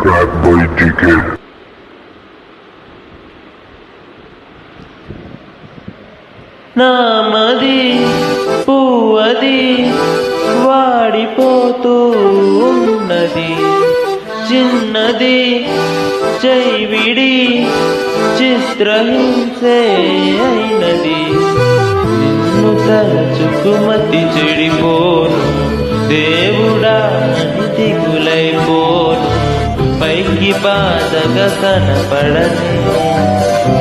Crack boy ticket. నామది పువ్వది వాడిపోతూ ఉన్నది చిన్నది చైవిడి చిత్రహింసే అయినది నిన్ను తలచుకుమతి చెడిపోను దేవుడా దిగులైపోను పైకి బాధగా కనపడని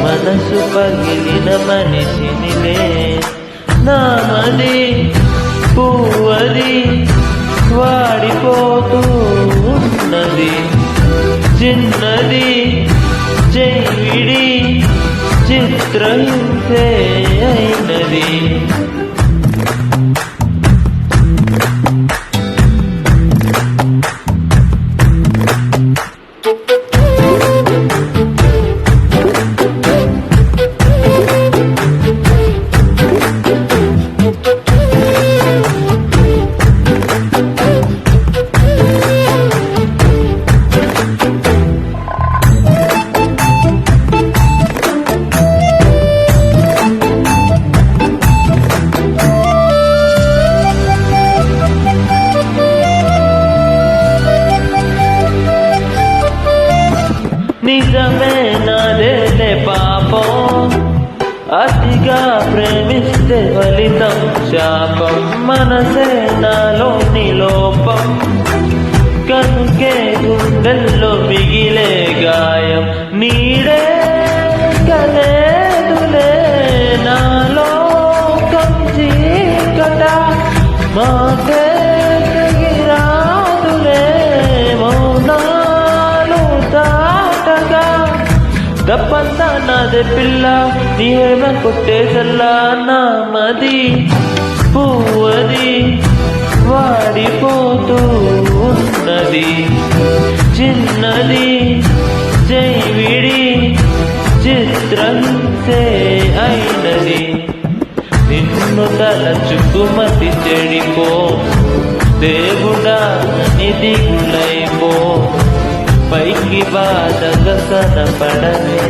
మనసు పగిలిన మనిషినిలే నామది పువ్వది వాడిపోతూ ఉన్నది చిన్నది చైవిడి చిత్రహింసే అయినది నిజమే నాదేలే పాపం అతిగా ప్రేమిస్తే ఫలితం శాపం మనసే నాలోని లోపం కనుకే గుండెల్లో మిగిలే గాయం నీడే కలేదులే నాలోకం చీకట మాకే తప్పంతా నాదే పిల్ల నీవేమ కొట్టేసల్లా నామది పువ్వది వాడిపోతూ ఉన్నది చిన్నది చైవిడి చిత్రహింసే అయినది నిన్ను తలచుకుమతి చెడిపో దేవుడా నిదిగులైపో పైకి బాధగా కనపడలే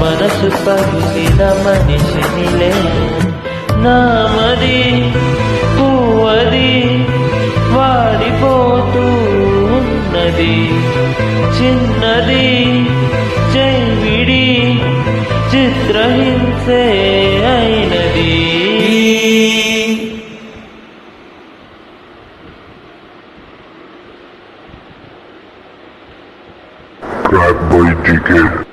మనసు పగిలిన మనిషినిలే నామది పువ్వది వాడిపోతూ ఉన్నది చిన్నది చైవిడి చిత్రహింసే అయినది Crack boy ticket.